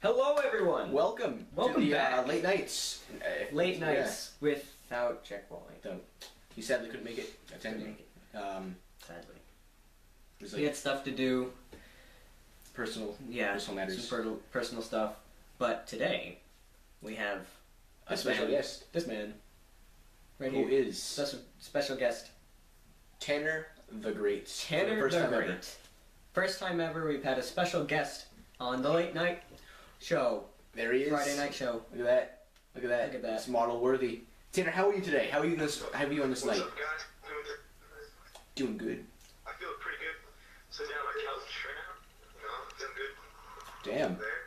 Hello, everyone. Welcome to the back. late nights. Late nights without Check Wally. So, he sadly couldn't make it. Couldn't Attending. Sadly, It was he had stuff to do. personal matters. Some personal stuff. But today we have A special guest. This man, right Who here. is Special guest. Tanner the Great. Tanner the Great. First time ever we've had a special guest on the late night show. There he is. Friday night show. Look at that. Look at that. Look at that. It's model worthy. Tanner, how are you today? How are you on this night? What's up, guys? Doing good. I feel pretty good. Sitting down on my couch right now. You know, feeling good. Damn. There.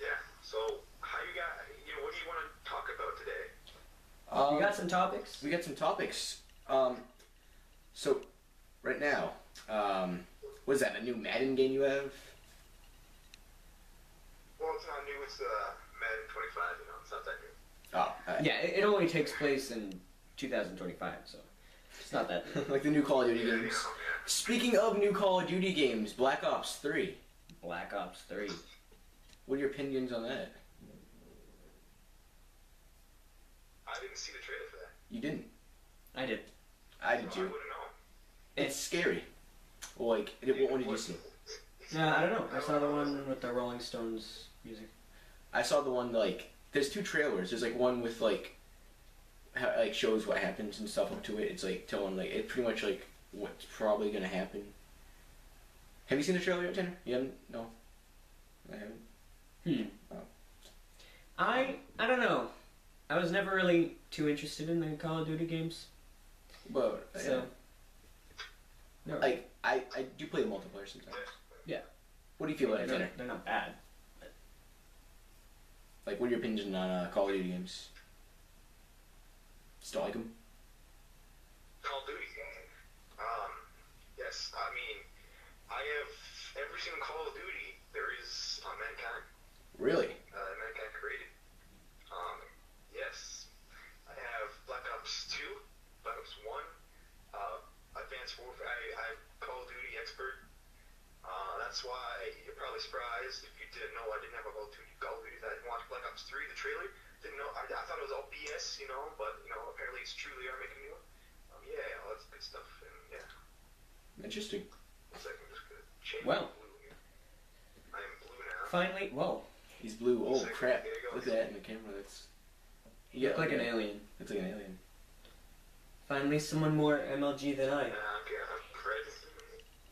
Yeah. So, how you got? What do you want to talk about today? You got some topics? We got some topics. So, right now, what is that, a new Madden game you have? Well, it's not new. It's Madden 25. It's not that new. Oh, Yeah, it only takes place in 2025, so it's not that. like the new Call of Duty Yeah, games. yeah. Speaking of new Call of Duty games, Black Ops 3. Black Ops 3. What are your opinions on that? I didn't see the trailer for that. You didn't. I did. I did I too. wouldn't know. It's scary. Well, like, what one did you see? I don't know. I saw the one with the Rolling Stones music. I saw the one, like, there's two trailers. There's, like, one with, like, shows what happens and stuff up to it. It's, like, telling, like, it's pretty much, like, what's probably gonna happen. Have you seen the trailer yet, Tanner? You haven't? No? I haven't. Oh. I don't know. I was never really too interested in the Call of Duty games. But, So, no. like, I do play the multiplayer sometimes. Yeah. What do you feel about it, Tanner? They're not bad. Like, what are your opinions on Call of Duty games? Still like them? Call of Duty. Yes. I mean, I have every single Call of Duty there is on Mankind. Really? Mankind created. Yes. I have Black Ops 2, Black Ops 1, Advanced Warfare. I'm Call of Duty expert. That's why you're probably surprised if you didn't know I didn't have a Call of Duty. I didn't watch Black Ops 3, the trailer. Didn't know. I thought it was all BS, but apparently it's true. They are making a new one. Yeah, all that's good stuff. And yeah. Interesting. One second, just gonna change Well. my blue here. I am blue now. Finally, whoa. He's blue. Oh, Second, crap. there you go. Look at that in the camera. That's... You look like an alien. It's like an alien. Finally, someone more MLG than I. Okay, I'm ready.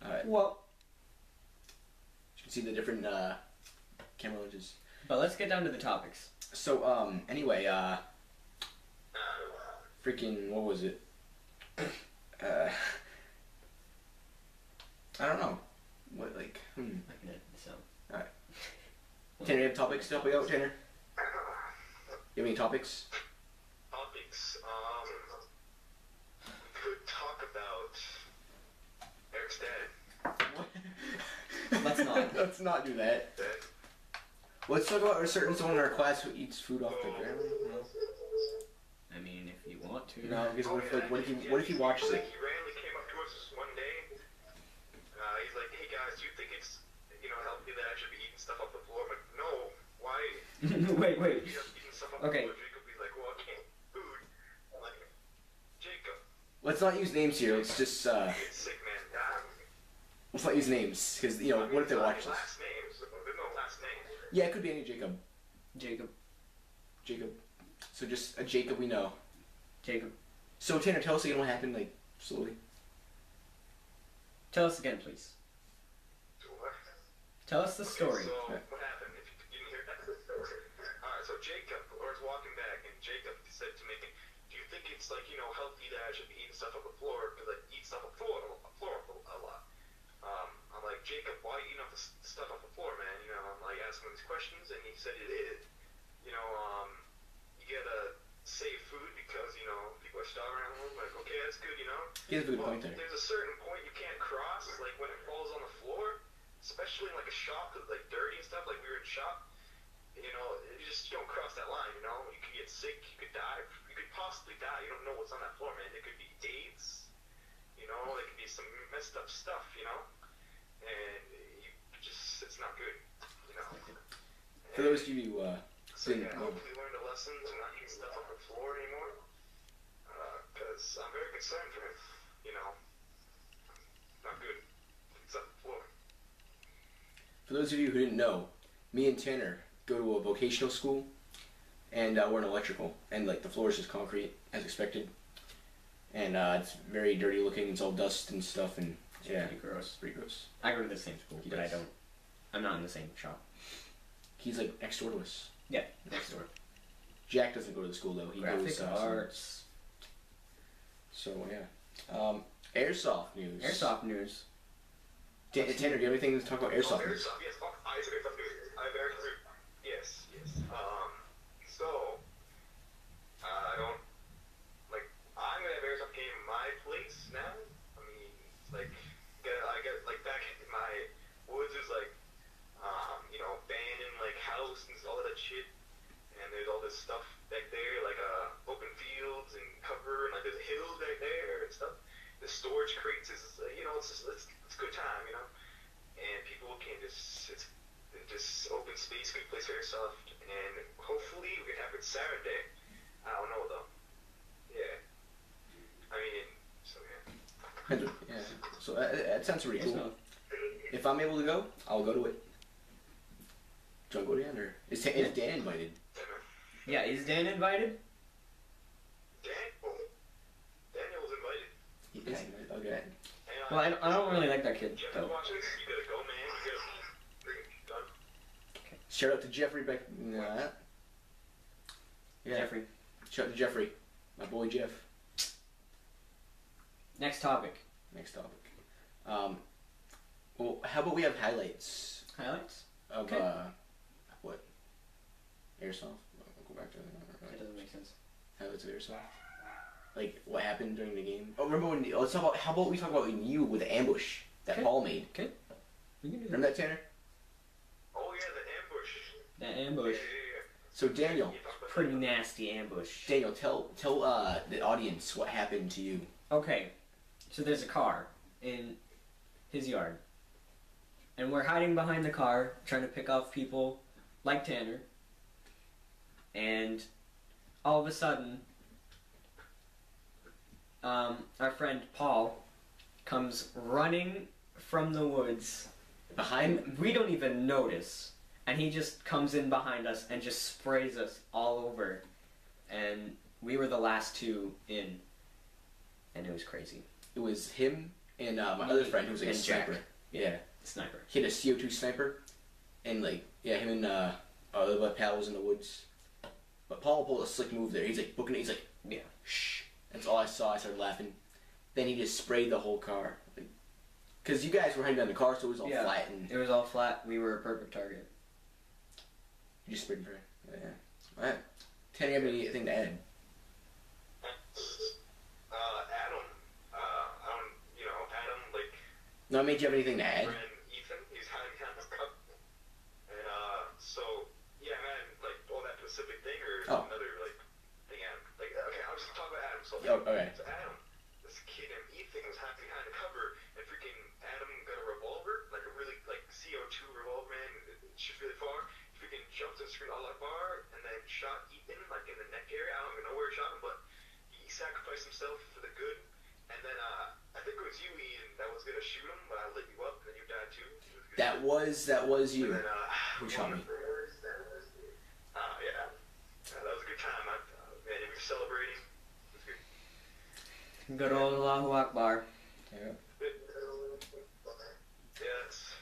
Alright. Well, You can see the different camera lenses. but let's get down to the topics. So, anyway, freaking, what was it? I don't know. What, like, I can edit this out. Alright. Tanner, you have topics to help you out, Tanner? You have any topics? Topics. We could talk about Eric's dad. Let's not. Let's not do that. Let's talk about someone in our class who eats food off the ground. No, I mean, if you want to. no, because what if he watches it? He randomly came up to us one day. He's like, "Hey guys, do you think it's healthy that I should be eating stuff off the floor?" I'm like, "No, why?" Wait. He's eating stuff off Okay. the floor. Jacob, he's like, "Well, I can't eat food." I'm like, Jacob, Let's not use names here. Let's just you're sick, man. let's not use names because what if they watch this? Last names. There's no last name. Yeah, it could be any Jacob. Jacob. So just a Jacob we know. Jacob. So Tanner, tell us again what happened, like slowly. Tell us again, please. What? Tell us the story. So, what happened? If you didn't hear that. Alright, so Jacob, Laura's walking back, and Jacob said to me, "Do you think it's healthy that I should be eating stuff on the floor? Because I eat stuff on the floor a lot." I'm like, "Jacob, why are you eating stuff off the floor, man?" I'm like asking him these questions, and he said it is. You gotta save food because people are starving around the world. Like, okay, that's good, He has a good point there. There's a certain point you can't cross, like when it falls on the floor, especially in like a shop that's like dirty and stuff. Like we were in shop, you don't cross that line. You could get sick, you could die, you could possibly die. You don't know what's on that floor, man. It could be AIDS, it could be some messed up stuff, and it's not good. For those of you who So didn't yeah, know, hopefully learn the lesson to not use stuff on the floor anymore. Because I'm very concerned for him. You know, not good. It's on the floor. for those of you who didn't know, me and Tanner go to a vocational school, and we're in electrical, and like the floor is just concrete as expected, and it's very dirty looking. It's all dust and stuff, and yeah, Pretty gross. it's pretty gross. I go to the same school, He but does. I'm not in the same shop. He's like next door to us. Yeah, next door. Jack doesn't go to the school though. He Graphic goes. arts. So yeah, airsoft news. Airsoft news. Tanner, do you have anything to talk about airsoft news? Airsoft, yes. I said airsoft news. I have airsoft. Yes, yes. So, I don't, like, I'm gonna have airsoft game in my place now. I mean, like, I get, like, back in my woods is, like, abandoned, like, house and all of that shit. And there's all this stuff back there, like, open fields and cover, and, like, there's hills back there and stuff. The storage crates is, it's a good time, and people can it's open space, good place for airsoft, and hopefully we can have it Saturday. I don't know though. Yeah. I mean, so yeah. Yeah. So that sounds pretty cool. Airsoft. If I'm able to go, I'll go to it. Do you want to go, Dan, or is Dan invited? Yeah, is Dan invited? Daniel was invited. He is invited. Okay. Well, I don't really like that kid, Jeff, though. you watch this? You gotta go, man. You gotta bring it done. Shout out to Jeffrey Beck. Nah. Yeah. Jeffrey. Shout out to Jeffrey, my boy Jeff. Next topic. Next topic. Well, how about we have highlights Highlights? of Okay. what? Airsoft. We'll go back to That doesn't make sense. highlights of airsoft. Like what happened during the game. Oh, remember when? Let's talk about. How about we talk about when you with the ambush that Okay. Paul made? Okay. We can do Remember that, Tanner? Oh yeah, the ambush. that ambush. Yeah. So Daniel, You talked about Pretty nasty ambush. Daniel, tell the audience what happened to you. Okay, so there's a car in his yard, and we're hiding behind the car, trying to pick off people like Tanner, and all of a sudden, our friend Paul comes running from the woods, Behind and we don't even notice, and he just comes in behind us and just sprays us all over, and we were the last two in, and it was crazy. it was him and my other friend who was like a And Jack. sniper. Yeah, Sniper. he had a CO2 sniper, and like him and our other pal was in the woods. But Paul pulled a slick move there. He's like booking it. He's like, Yeah. shh. That's all I saw. I started laughing. Then he just sprayed the whole car. Because you guys were hiding behind the car, so it was all Yeah. flat, and It was all flat. We were a perfect target. you just sprayed and prayed. Yeah. All right. Tanner, you have anything to add? Adam. Adam, like, No, I mean, do you have anything to add? friend Ethan, he's hiding behind his cup. And, so, yeah, man, like, all that specific thing, or Oh. another, like, thing, Adam. Like, okay, I'll just talk about Adam. So, Oh, okay. so Adam, this kid named Ethan was hiding behind the cover, and freaking Adam got a revolver, like a really, like, CO2 revolver, man. It shoots really far. He freaking jumped and screamed Allah Akbar, and then shot Ethan, like, in the neck area. I don't even know where he shot him, but he sacrificed himself for the good. And then, I think it was you, Ian, that was gonna shoot him, but I lit you up, and then you died too. That was you. And then, Who shot me? Yeah. That was a good time. Man, we were celebrating. It was good. Good old Allahu Akbar. Yeah. Yes.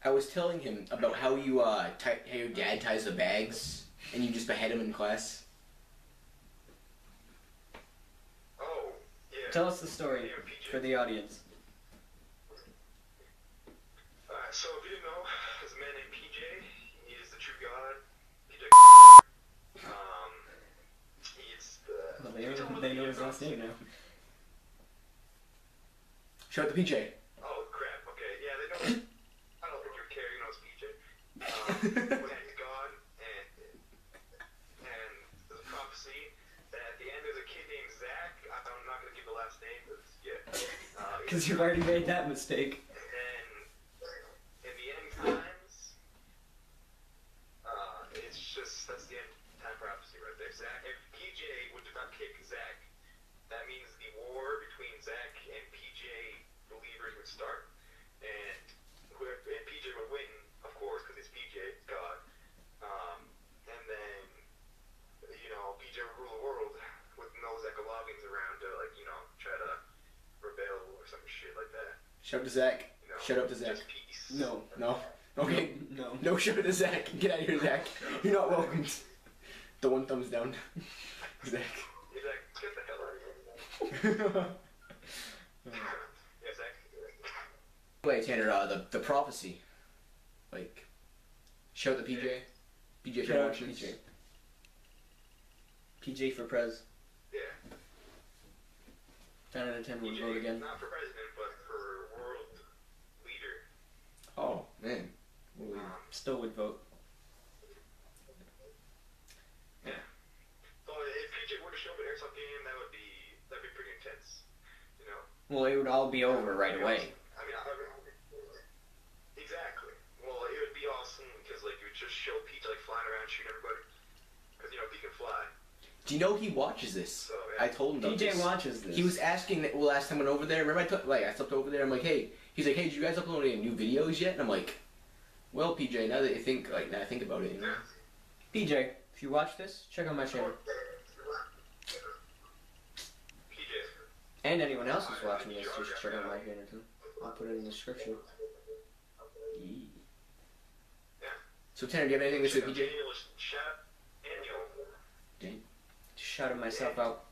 I was telling him about how you how your dad ties the bags, and you just behead him in class. Oh, yeah. Tell us the story for the audience. So if you didn't know, there's a man named PJ. He is the true God. PJ. He's the. Well, they know his last name now. Shout out to PJ. Oh crap. Okay. Yeah, they know. I don't think you would care. You know it's PJ. But he's God, and there's a prophecy that at the end there's a kid named Zach. I'm not gonna give the last name, but yeah. Because you've already made that mistake. And then in the end times, Zach, if PJ would not kick Zach, that means the war between Zach and PJ believers would start, and and PJ would win, of course, because it's PJ, it's God. And then, PJ would rule the world with no Zachalogians around to, try to rebel or some shit like that. Shout out to Zach. Shout out to Zach. Just peace. No. Okay. No. No shout out to Zach. Get out of here, Zach. You're not welcome. The one thumbs down. Zach. He's like, get the hell out of here. Yeah, Zach. Wait, Tanner, the prophecy. Like, shout out to PJ. PJ, Shout out to watching. PJ. PJ for Prez. Yeah. 10 out of 10 would PJ, vote again. not for president, but for world leader. Oh, man. Still would vote. Yeah. So if PJ were to show up at Airsoft game, that'd be pretty intense. Well, it would all be over right away. I mean, exactly. Well, it would be awesome because it would just show PJ flying around shooting everybody. Because he can fly. Do you know he watches this? So, yeah. I told him about PJ this. watches this. He was asking that last time I went over there. Remember I slept over there. I'm like, hey. He's like, hey, did you guys upload any new videos yet? And I'm like, well, PJ, now that you think, now I think about it, PJ, if you watch this, check out my channel. PJ. And anyone else who's watching this, just check out my channel too. I'll put it in the description. Yee. So, Tanner, do you have anything to say, PJ? Daniel. Just shouted myself out.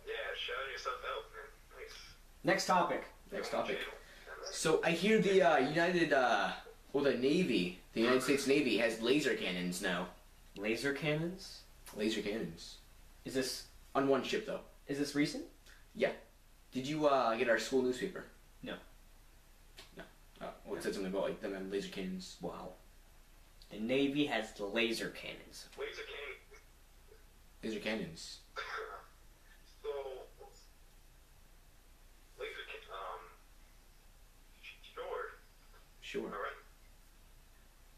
Yeah, shouting yourself out, man. Nice. Next topic. Next topic. So, I hear the the Navy, the United States Navy has laser cannons now. Laser cannons? Laser cannons. Is this On one ship, though. recent? Yeah. Did you get our school newspaper? No. No. Well, it said something about them having laser cannons. Wow. The Navy has the laser cannons. Laser cannon. Laser cannons. So, laser cannon. Sure. Sure. All right.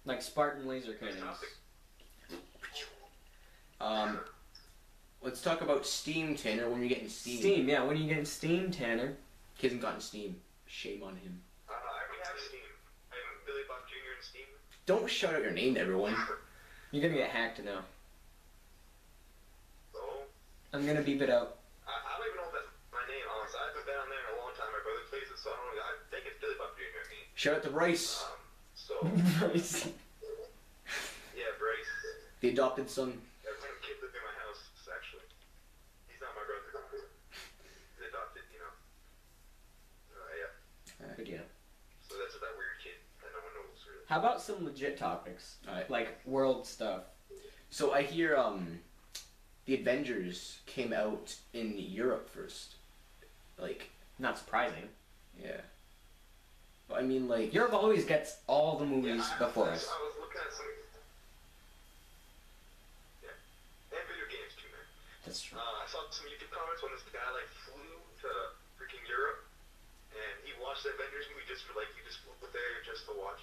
Like Spartan laser cannons. Let's talk about Steam, Tanner. When you're getting Steam. Steam, yeah. When you get Steam, Tanner. He hasn't gotten Steam. Shame on him. I already have Steam. I'm Billy Bob Jr. in Steam. Don't shout out your name to everyone. You're gonna get hacked now. So, I'm gonna beep it out. I don't even know if that's my name, honestly. I haven't been on there in a long time. My brother plays it, so I don't know. I think it's Billy Bob Jr. I mean. Shout out to Bryce, So, Bryce. yeah, Bryce. the adopted son. There's some kid living in my house, actually. He's not my brother. He's adopted, yeah. Good, yeah. So that's that weird kid that no one knows, really. How about some legit topics? Alright. Like world stuff. So I hear the Avengers came out in Europe first. Like, Not surprising. yeah. But I mean, like, Europe always gets all the movies Yeah, before us. I was looking at some. Yeah. And video games, too, man. That's true. I saw some YouTube comments when this guy, flew to freaking Europe, and he watched the Avengers movie just for, he just flew there just to watch.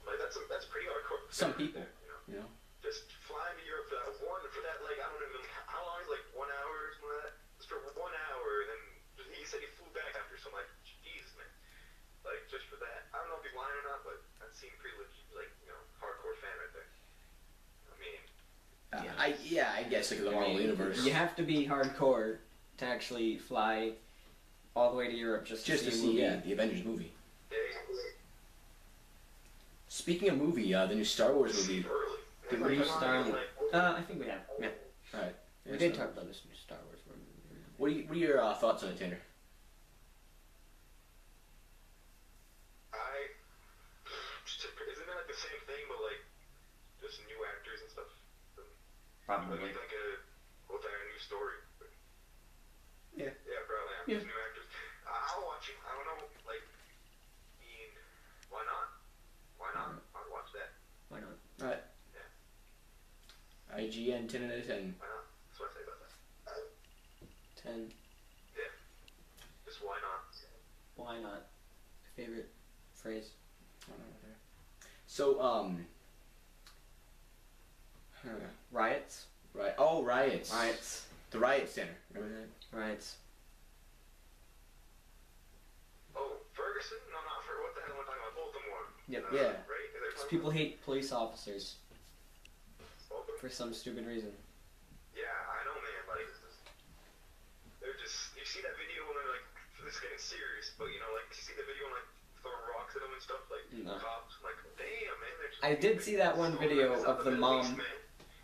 That's pretty hardcore. some people, You know? you know. Just flying to Europe for that, I don't even, how long is 1 hour or something like that? Just for 1 hour, and then he said he flew back after, so I'm like, jeez, man. Just for that. I don't know if he's lying or not, but that seemed pretty legit, hardcore fan right there. I mean, I guess like the Marvel universe. You have to be hardcore to actually fly all the way to Europe just to see a movie. the Avengers movie. yeah, Speaking of movie, the new Star Wars movie. early. Did New we Star Wars. I think we have. Yeah. All right. We did talk about this new Star Wars movie. What are your thoughts on it, Tanner? Isn't it the same thing, but just new actors and stuff? Probably. With a new story. Yeah. Yeah, probably. Yeah. Just new actors. I'll watch it. I don't know. Why not? Why not? I'll watch that. Why not? All right. Yeah. IGN 10 out of 10. Why not? That's what I say about that. 10. Yeah. Just why not? Why not? Favorite phrase. So Huh. Riots. Right. Oh, riots. Riots. The riot center. Remember that? Riots. Oh, Ferguson? No, not Ferguson. What the hell am I talking about? Baltimore. Yep. Yeah. Right? Because people hate police officers Baltimore? for some stupid reason. Yeah, I know, man. Like, they're just. You see that video when they're like, this is getting serious, but you know, like, you see the video when like throwing rocks at them and stuff, like No. cops. I'm like, damn, man. They're just I did see that one so video nice. of the Middle East, mom man.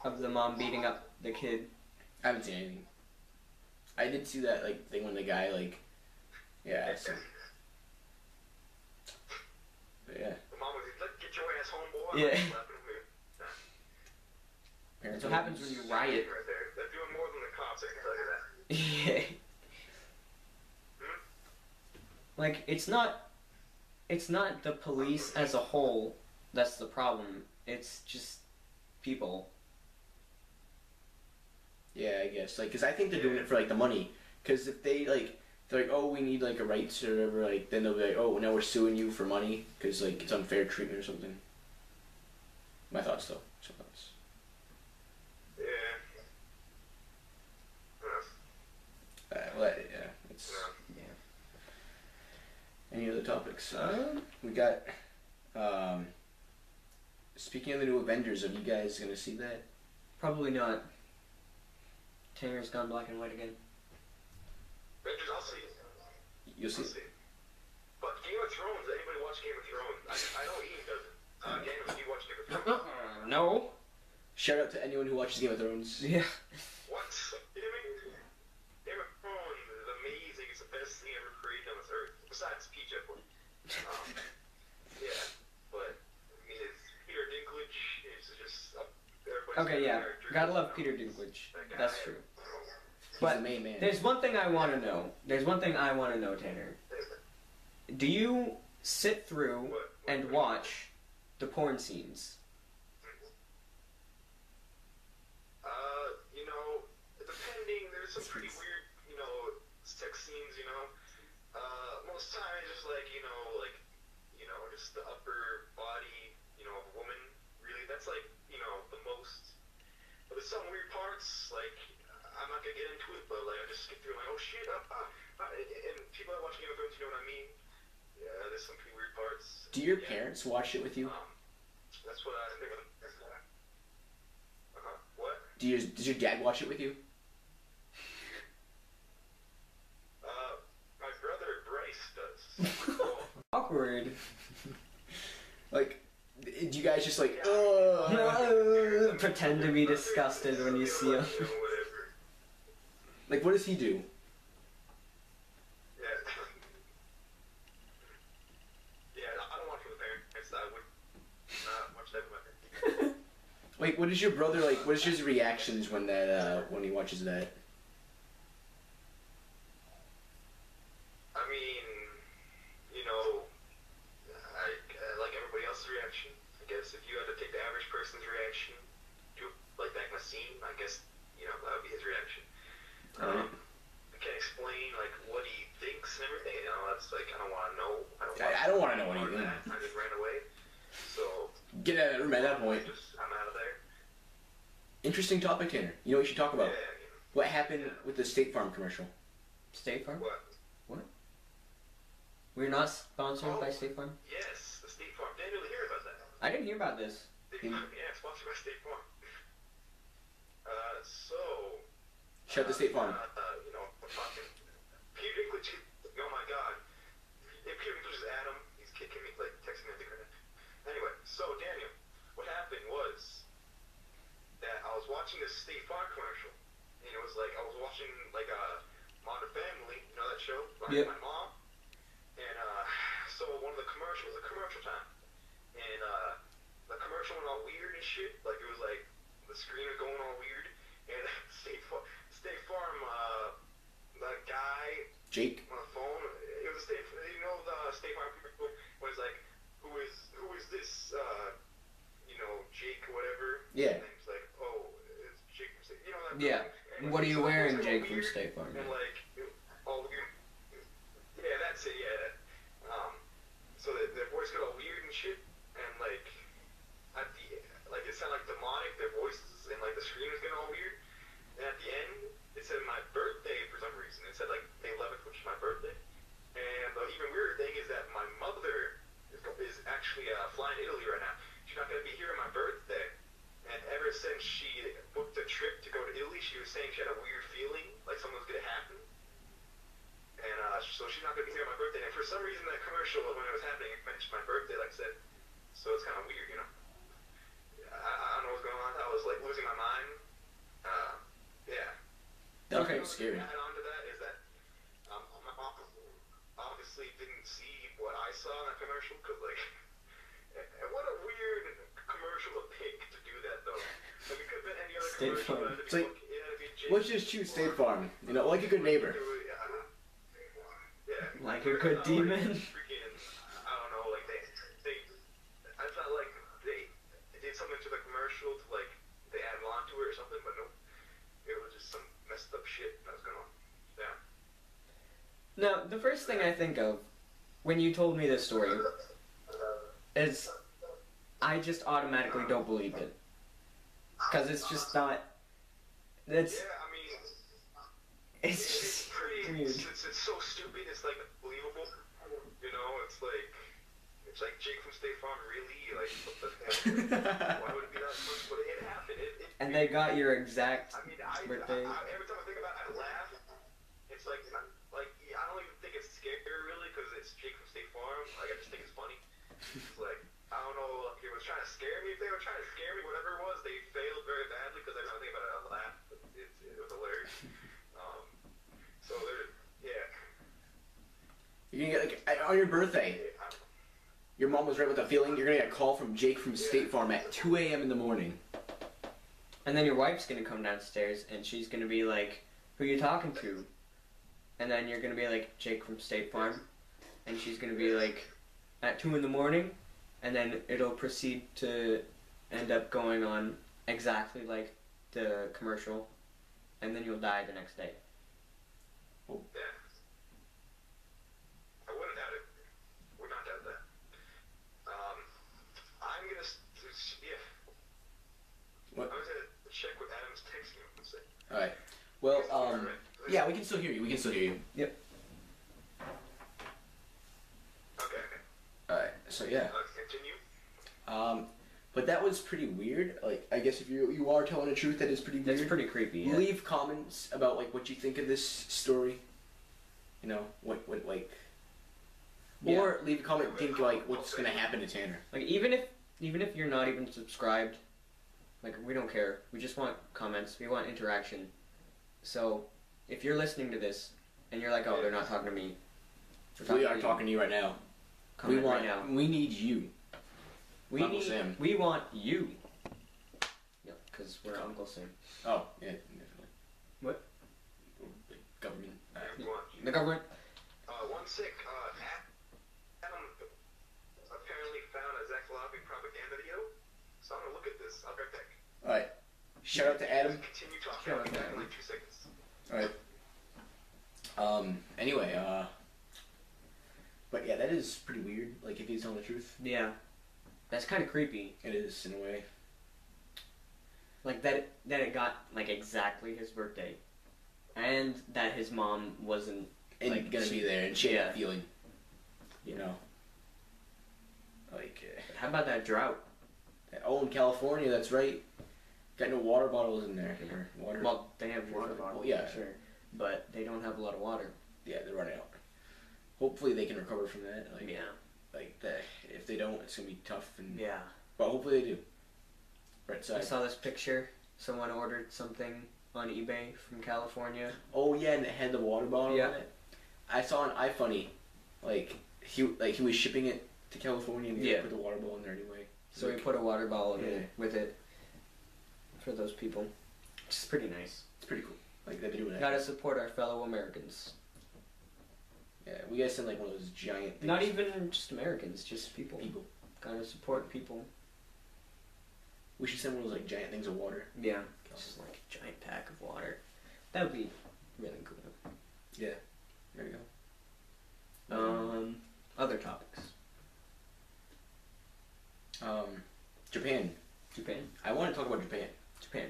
of the mom beating up the kid. I haven't seen anything. I did see that like thing when the guy like, yeah. I've seen. But yeah. The mom was like, get your ass home, boy. Yeah. I'm slapping him here. Parents That's what happens when you riot. Right there. They're doing more than the cops, I can tell you that. Yeah. Like, it's not the police as a whole that's the problem. It's just people. Yeah, I guess. Like, because I think they're doing it for, like, the money. Because if they, like, they're like, oh, we need, like, a rights or whatever, like, then they'll be like, oh, now we're suing you for money because, like, it's unfair treatment or something. My thoughts, though. So thoughts. Yeah. Well, yeah, it's... Yeah. Any other topics? We got, speaking of the new Avengers, are you guys going to see that? Probably not. Tanner's gone black and white again. Avengers, I'll see it. You'll see I'll it. see it. But Game of Thrones, anybody watch Game of Thrones? I know Ian doesn't. Daniel, do you watch Game of Thrones? No. Shout out to anyone who watches Game of Thrones. Yeah. What? You know what I mean? Game of Thrones is amazing. It's the best thing ever created on this earth. Besides PJ. Yeah, but I mean, it's Peter Dinklage. It's just everybody's Okay, yeah. character. Gotta love Peter Dinklage. That guy. That's true. He's But the main man. there's one thing I want to know. There's one thing I want to know, Tanner. Do you sit through and watch the porn scenes? You know, depending, there's some pretty weird, you know, sex scenes, you know. Most times, just like, just the upper body, you know, of a woman, really, that's like, you know, the most. But there's some weird parts, like, I'm not gonna get into it, but like, I just skip through, like, oh shit, and people that watch Game of Thrones, you know what I mean? Yeah, there's some pretty weird parts. Do your parents watch it with you? That's what I think of. What? Does your dad watch it with you? My brother Bryce does. Awkward. Like, do you guys just like, Pretend to be disgusted when you see him. Whatever. like, what does he do? Yeah. Yeah, I don't watch with the parents. I would not watch that with my parents. Like, what is your brother like? What is his reactions when that when he watches that? I mean, you know, like everybody else's reaction. I guess if you had to take the average person's reaction to like that kind of scene, I guess you know that would be his reaction. Alright. I can't explain like what he thinks and everything. You know, that's like I don't want to know. I don't want to know what he thinks. I just ran away. So Get out of the room at that point. I'm out of there. Interesting topic, Tanner. You know what you should talk about? Yeah. What happened with the State Farm commercial? State Farm? What? We're not sponsored by State Farm? Yes, the State Farm. Didn't really hear about that. I didn't hear about this. Yeah, sponsored by State Farm. So. Shut the State Farm. You know, we're talking. Peter Dinklage. Oh my God. Yeah, Peter Dinklage is Adam. He's kicking me, like texting me. Anyway, so Daniel, what happened was that I was watching this State Farm commercial, and it was like I was watching like Modern Family. You know that show? Yep. My mom. And so one of the commercials, the commercial time, and the commercial went all weird and shit. Like it was like the screen was going all weird, and State Farm, the guy Jake? on the phone, it was a you know the State Farm people was like, who is this, you know, Jake or whatever. Yeah. And he's like, oh, it's Jake from State, you know that. Yeah. Anyway, What are you so it wearing, was Jake, from weird, State Farm? and like all weird. Yeah, that's it. Yeah. So their voice got all weird and shit, and like at the like it sounded like demonic. Their voices, so it's kind of weird, you know. I don't know what's going on. I was like losing my mind. Yeah. That's Okay. pretty scary. Add on to that is that my mom obviously didn't see what I saw in that commercial because like, and what a weird commercial to pick to do that though. Like it could have been any other State commercial. Farm. It It's like, had to be Jake. let's just choose State Farm. You know, like a good neighbor. Yeah. Like a good demon. Freaking, I don't know, like they, I felt like they did something to the commercial to like, they added on to it or something, but nope. It was just some messed up shit that was going on. Yeah. Now, the first thing I think of when you told me this story is I just automatically don't believe it. Because it's just not. It's. Yeah, I mean, It's it's just pretty, weird. it's so stupid, it's like believable. You know, it's like Jake from State Farm, really? Like, what the heck? Why would it be that much? But it happened. And they got your exact I mean, birthday. every time I think about it, I laugh. It's like I don't even think it's scary really because it's Jake from State Farm. Like I just think it's funny. It's like I don't know if it was trying to scare me. If they were trying to scare me, whatever it was, they failed very badly because every time I think about it, I laugh. It was hilarious. So yeah. You're gonna get, like, on your birthday, your mom was right with the feeling you're gonna get a call from Jake from State Farm at 2 a.m. in the morning. And then your wife's gonna come downstairs and she's gonna be like, "Who you talking to?" And then you're gonna be like, "Jake from State Farm." And she's gonna be like, "At 2 in the morning?" And then it'll proceed to end up going on exactly like the commercial. And then you'll die the next day. Yeah. I wouldn't doubt it. Would not doubt that. I'm gonna yeah. What? I'm gonna check what Adam's texting me. One second. Alright. Well, yeah, we can still hear you. We can still hear you. Yep. Okay. Alright, so yeah. Continue. But that was pretty weird. Like, I guess if you are telling the truth, that is pretty weird. That's pretty creepy. Yeah. Leave comments about like what you think of this story. You know, what like. Yeah. Or leave a comment think like what's gonna happen to Tanner. Like even if you're not even subscribed, like we don't care. We just want comments. We want interaction. So if you're listening to this and you're like, "Oh, they're not talking to me," We are talking to you right now. Comment We want. right now. We need you. Uncle We Sam. We want you. Yep, because we're Uncle Sam. Oh yeah, definitely. What? The government. The government. One sick. Adam apparently found a Zach Lobby propaganda video. So I'm gonna look at this. I'll be right back. All right. Shout out to Adam. Continue talking. Shout out I'll be to back in Adam. like 2 seconds. All right. Anyway. But yeah, that is pretty weird. Like if he's telling the truth. Yeah, that's kind of creepy. It is in a way. Like that it got like exactly his birthday, and that his mom wasn't And like gonna be there, and she had yeah. that feeling. You know. Like. How about that drought? Oh, in California, that's right. Got no water bottles in there. Or water. Well, they have water bottles, Well, yeah. sure, but they don't have a lot of water. Yeah, they're running out. Hopefully they can recover from that. Like, Yeah. Like that. If they don't, it's gonna be tough. And Yeah. but hopefully they do. Right I side. saw this picture. Someone ordered something on eBay from California. Oh yeah, and it had the water bottle Yeah. on it. I saw an iFunny, he was shipping it to California and he Yeah. put the water bottle in there anyway. So we put a water bottle in Yeah. with it for those people. It's pretty nice. It's pretty cool. Like they've been doing that. Gotta support our fellow Americans. Yeah, we gotta send like one of those giant things. Not even just Americans, just people. People. Gotta support people. We should send one of those like giant things of water. Yeah. Just like a giant pack of water. That would be really cool. Yeah. There you go. Other topics. Japan. Japan. I want to talk about Japan. Japan.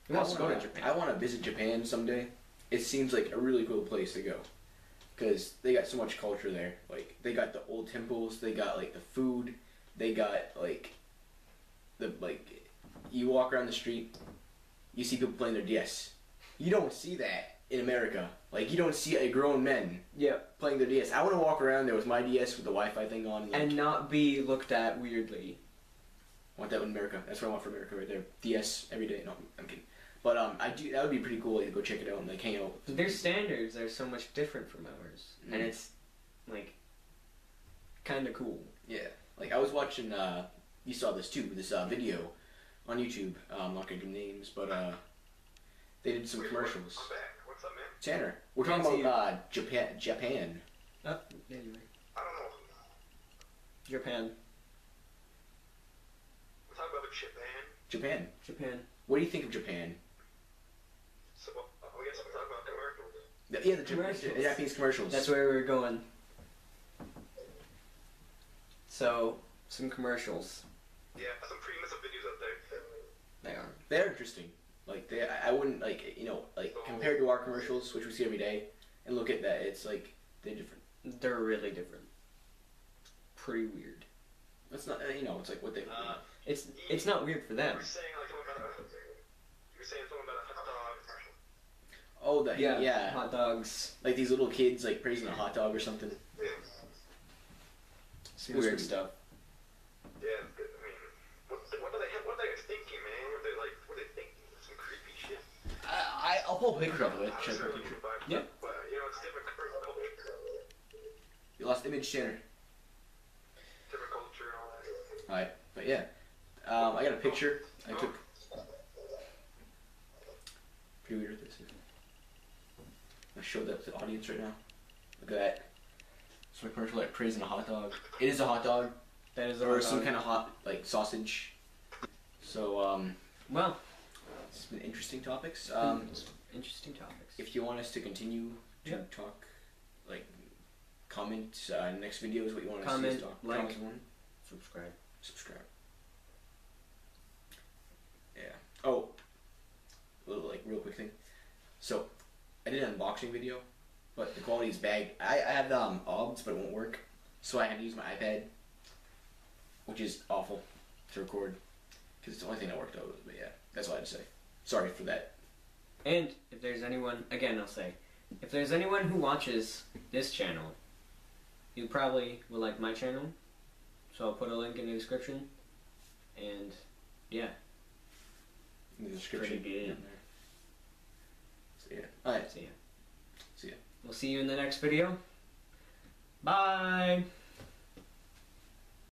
Who wants to go to Japan? I want to visit Japan someday. It seems like a really cool place to go. Because they got so much culture there. Like, they got the old temples, they got, like, the food, they got, like, you walk around the street, you see people playing their DS. You don't see that in America. Like, you don't see a grown men Yep. playing their DS. I want to walk around there with my DS with the Wi-Fi thing on. Like, And not be looked at weirdly. I want that in America. That's what I want for America right there. DS every day. No, I'm kidding. But I do. That would be pretty cool to go check it out and like hang out. Their standards are so much different from ours, and it's like kind of cool. Yeah. Like I was watching. You saw this too. This video on YouTube. I'm not gonna give names, but they did some commercials. I'm back. What's up, man? Tanner, we're Can't talking see about Japan. Oh, yeah, you're right. I don't know. Japan. We're talking about Japan. Japan. Japan. What do you think of Japan? So, I guess we're talking about commercials. Yeah, the Commercials. Japanese commercials. That's where we're going. So, some commercials. Yeah, some pretty messed up videos out there. They are. They're interesting. Like I wouldn't like like compared to our commercials, which we see every day, and look at that. It's like they're different. They're really different. Pretty weird. It's not it's like what they. It's not weird for You them. were saying like something about a hot dog commercial. Oh, that yeah. Hot dogs. Like these little kids like praising a hot dog or something. Yeah. Some weird stuff. Yeah, I mean, what are they thinking, man? What are they thinking? Some creepy shit. I'll pull a picture of it. I'm Check sure the we picture. can buy Yeah. stuff, but it's different culture. You lost image, Tanner. Different culture and all that. Alright, but yeah. I got a picture I took. Pretty weird this is. I showed that to the audience right now. Look at that. It's a commercial like praising a hot dog. It is a hot dog. That is a Or hot some dog. kind of hot like sausage. So Well, it's been interesting topics. interesting topics. If you want us to continue to Yep. talk, like comment next videos what you want to Comment, see us talk. like. Comment one. Subscribe. Subscribe. Yeah. Oh, a little like real quick thing. So, I did an unboxing video, but the quality is bad. I have the OBS, but it won't work, so I had to use my iPad, which is awful to record because it's the only thing that worked out. But yeah, that's all I had to say. Sorry for that. And if there's anyone, again, I'll say, if there's anyone who watches this channel, you probably will like my channel. So I'll put a link in the description. And yeah. In the description. Pretty good. in there. So yeah. Alright. See ya. See ya. We'll see you in the next video. Bye!